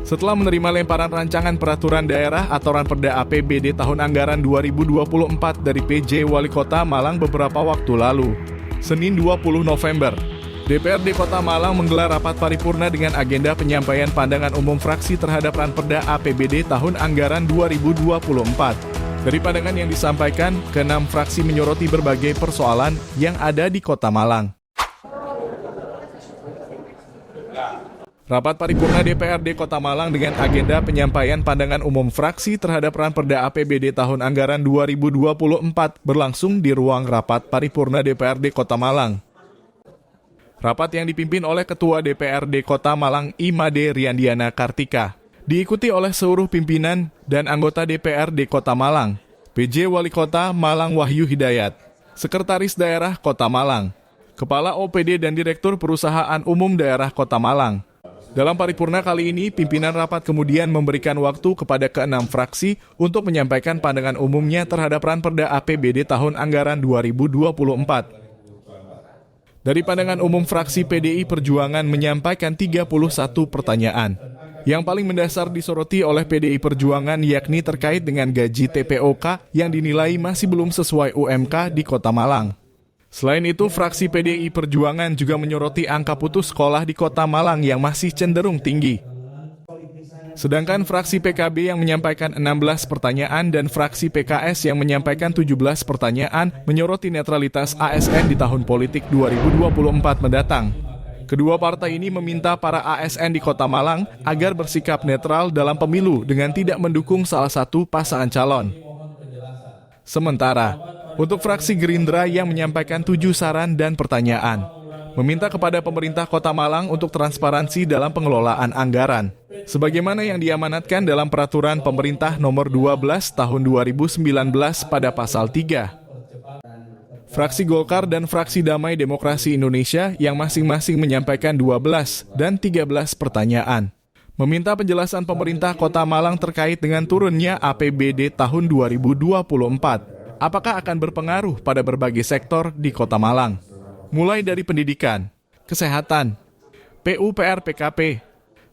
Setelah menerima lemparan rancangan peraturan daerah atau Ranperda APBD tahun anggaran 2024 dari PJ Wali Kota Malang beberapa waktu lalu, Senin 20 November, DPRD Kota Malang menggelar rapat paripurna dengan agenda penyampaian pandangan umum fraksi terhadap Ranperda APBD tahun anggaran 2024. Dari pandangan yang disampaikan, keenam fraksi menyoroti berbagai persoalan yang ada di Kota Malang. Rapat paripurna DPRD Kota Malang dengan agenda penyampaian pandangan umum fraksi terhadap Ranperda APBD tahun anggaran 2024 berlangsung di ruang rapat paripurna DPRD Kota Malang. Rapat yang dipimpin oleh Ketua DPRD Kota Malang Imade Riandiana Kartika, diikuti oleh seluruh pimpinan dan anggota DPRD Kota Malang, PJ Wali Kota Malang Wahyu Hidayat, Sekretaris Daerah Kota Malang, Kepala OPD dan Direktur Perusahaan Umum Daerah Kota Malang. Dalam paripurna kali ini, pimpinan rapat kemudian memberikan waktu kepada keenam fraksi untuk menyampaikan pandangan umumnya terhadap Ranperda APBD tahun anggaran 2024. Dari pandangan umum fraksi PDI Perjuangan menyampaikan 31 pertanyaan. Yang paling mendasar disoroti oleh PDI Perjuangan yakni terkait dengan gaji TPOK yang dinilai masih belum sesuai UMK di Kota Malang. Selain itu, fraksi PDI Perjuangan juga menyoroti angka putus sekolah di Kota Malang yang masih cenderung tinggi. Sedangkan fraksi PKB yang menyampaikan 16 pertanyaan dan fraksi PKS yang menyampaikan 17 pertanyaan menyoroti netralitas ASN di tahun politik 2024 mendatang. Kedua partai ini meminta para ASN di Kota Malang agar bersikap netral dalam pemilu dengan tidak mendukung salah satu pasangan calon. Sementara, untuk fraksi Gerindra yang menyampaikan 7 saran dan pertanyaan, meminta kepada pemerintah Kota Malang untuk transparansi dalam pengelolaan anggaran, sebagaimana yang diamanatkan dalam Peraturan Pemerintah Nomor 12 Tahun 2019 pada Pasal 3. Fraksi Golkar dan Fraksi Damai Demokrasi Indonesia yang masing-masing menyampaikan 12 dan 13 pertanyaan, meminta penjelasan pemerintah Kota Malang terkait dengan turunnya APBD tahun 2024. Apakah akan berpengaruh pada berbagai sektor di Kota Malang, mulai dari pendidikan, kesehatan, PUPR PKP,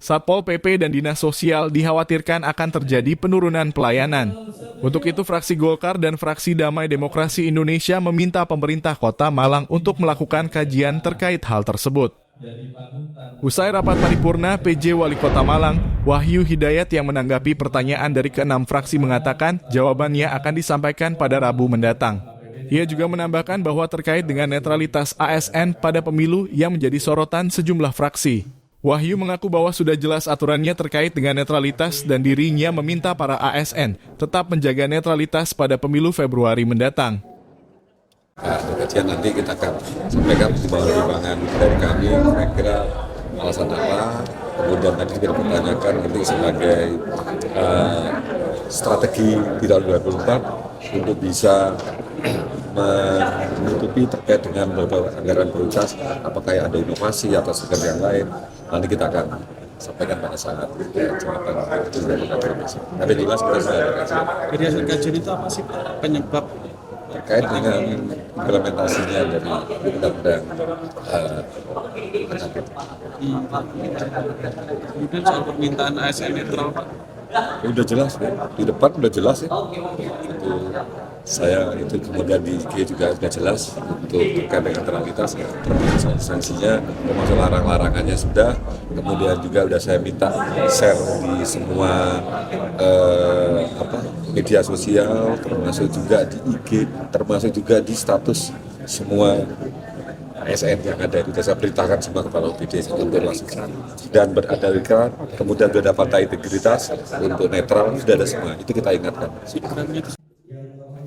Satpol PP dan Dinas Sosial dikhawatirkan akan terjadi penurunan pelayanan. Untuk itu, fraksi Golkar dan fraksi Damai Demokrasi Indonesia meminta pemerintah Kota Malang untuk melakukan kajian terkait hal tersebut. Usai rapat paripurna, PJ Wali Kota Malang, Wahyu Hidayat yang menanggapi pertanyaan dari keenam fraksi mengatakan jawabannya akan disampaikan pada Rabu mendatang. Ia juga menambahkan bahwa terkait dengan netralitas ASN pada pemilu yang menjadi sorotan sejumlah fraksi. Wahyu mengaku bahwa sudah jelas aturannya terkait dengan netralitas dan dirinya meminta para ASN tetap menjaga netralitas pada pemilu Februari mendatang. Kajian nanti kita akan sampaikan di bawah pertimbangan dari kami, kira-kira alasan apa, kemudian tadi kita pertanyakan nanti sebagai strategi di tahun 2024 untuk bisa menutupi terkait dengan beberapa anggaran prioritas, apakah ada inovasi atau sekedar yang lain, nanti kita akan sampaikan pada saat jabatan tapi jelas kita sudah ada kajian. Jadi hasil kajian itu apa sih penyebab terkait dengan implementasinya dari undang-undang kemudian soal permintaan ASN netral Pak? Udah jelas ya, di depan udah jelas ya. Itu saya itu kemudian di IG juga sudah jelas untuk terkait dengan netralitas, termasuk sanksinya, termasuk larang-larangannya sudah. Kemudian juga sudah saya minta share di semua media sosial, termasuk juga di IG, termasuk juga di status semua ASN yang ada itu. Saya perintahkan semua kepala OPD untuk langsung dan berada kemudian sudah ada partai integritas untuk netral, sudah ada semua, itu kita ingatkan.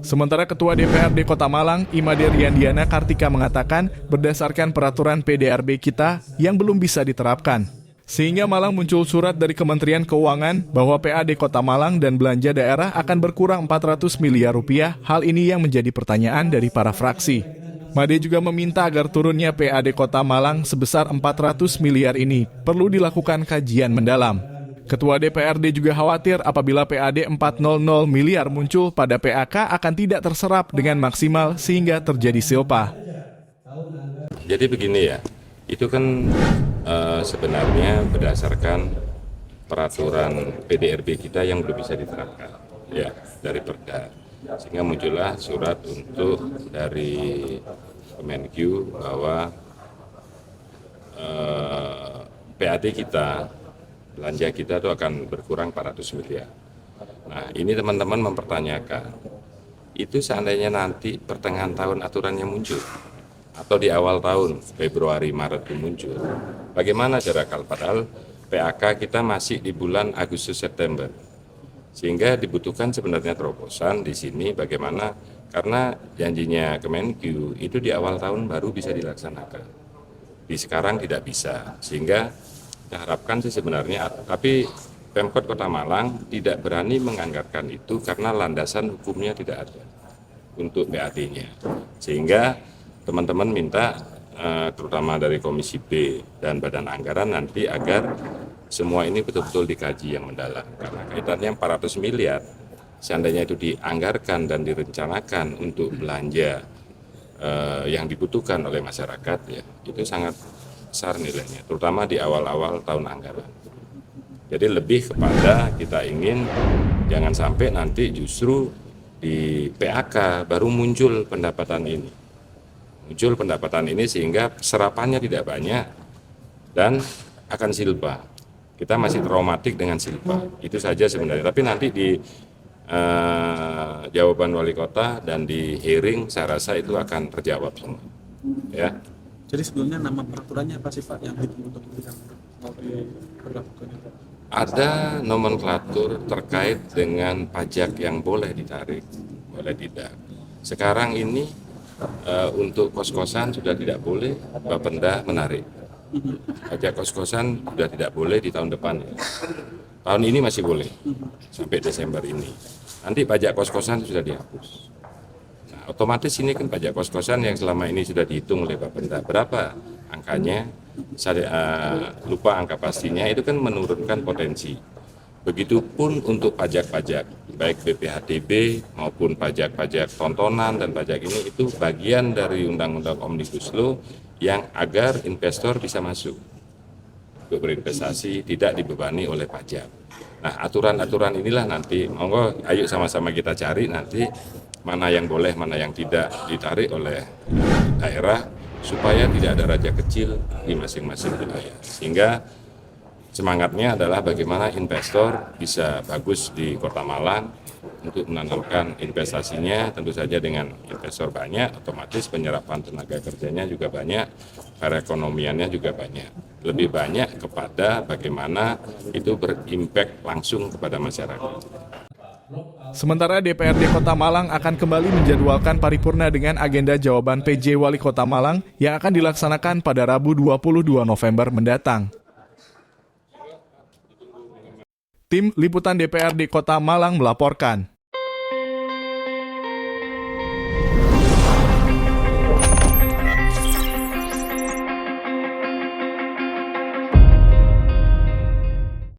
Sementara Ketua DPRD Kota Malang, Imade Riandiana Kartika mengatakan berdasarkan peraturan PDRB kita yang belum bisa diterapkan. Sehingga Malang muncul surat dari Kementerian Keuangan bahwa PAD Kota Malang dan belanja daerah akan berkurang 400 miliar rupiah. Hal ini yang menjadi pertanyaan dari para fraksi. Made juga meminta agar turunnya PAD Kota Malang sebesar 400 miliar ini perlu dilakukan kajian mendalam. Ketua DPRD juga khawatir apabila PAD 400 miliar muncul pada PAK akan tidak terserap dengan maksimal sehingga terjadi silpa. Jadi begini ya, itu kan sebenarnya berdasarkan peraturan PDRB kita yang belum bisa diterapkan ya dari Perda, sehingga muncullah surat untuk dari Kemenq bahwa PAT kita, belanja kita itu akan berkurang 400 miliar. Nah, ini teman-teman mempertanyakan, itu seandainya nanti pertengahan tahun aturannya muncul, atau di awal tahun, Februari, Maret itu muncul, bagaimana cara padahal PAK kita masih di bulan Agustus, September. Sehingga dibutuhkan sebenarnya terobosan di sini bagaimana, karena janjinya Kemenq itu di awal tahun baru bisa dilaksanakan. Di sekarang tidak bisa, sehingga kita harapkan sih sebenarnya, tapi Pemkot Kota Malang tidak berani menganggarkan itu karena landasan hukumnya tidak ada untuk BAT-nya. Sehingga teman-teman minta terutama dari Komisi B dan Badan Anggaran nanti agar semua ini betul-betul dikaji yang mendalam. Karena kaitannya 400 miliar, seandainya itu dianggarkan dan direncanakan untuk belanja yang dibutuhkan oleh masyarakat, ya itu sangat besar nilainya, terutama di awal-awal tahun anggaran. Jadi lebih kepada kita ingin jangan sampai nanti justru di PAK baru muncul pendapatan ini. Muncul pendapatan ini sehingga serapannya tidak banyak dan akan silpa. Kita masih traumatik dengan silpa. Itu saja sebenarnya. Tapi nanti di jawaban wali kota dan di hearing saya rasa itu akan terjawab semua. Ya. Jadi sebelumnya nama peraturannya apa sih Pak yang untuk yang mau diberlakukan itu? Ada nomenklatur terkait dengan pajak yang boleh ditarik, boleh tidak. Sekarang ini untuk kos-kosan sudah tidak boleh Bapenda menarik. Pajak kos-kosan sudah tidak boleh di tahun depan. Tahun ini masih boleh sampai Desember ini. Nanti pajak kos-kosan sudah dihapus. Nah, otomatis ini kan pajak kos-kosan yang selama ini sudah dihitung oleh Bapenda. Berapa angkanya? Saya lupa angka pastinya, itu kan menurunkan potensi. Begitupun untuk pajak-pajak, baik BPHTB maupun pajak-pajak tontonan dan pajak ini, itu bagian dari Undang-Undang Omnibus Law yang agar investor bisa masuk untuk berinvestasi, tidak dibebani oleh pajak. Nah, aturan-aturan inilah nanti, monggo ayo sama-sama kita cari nanti mana yang boleh, mana yang tidak ditarik oleh daerah, supaya tidak ada raja kecil di masing-masing wilayah. Sehingga semangatnya adalah bagaimana investor bisa bagus di Kota Malang untuk menanamkan investasinya, tentu saja dengan investor banyak, otomatis penyerapan tenaga kerjanya juga banyak, perekonomiannya juga banyak. Lebih banyak kepada bagaimana itu berimpact langsung kepada masyarakat. Sementara DPRD Kota Malang akan kembali menjadwalkan paripurna dengan agenda jawaban PJ Wali Kota Malang yang akan dilaksanakan pada Rabu 22 November mendatang. Tim Liputan DPRD Kota Malang melaporkan.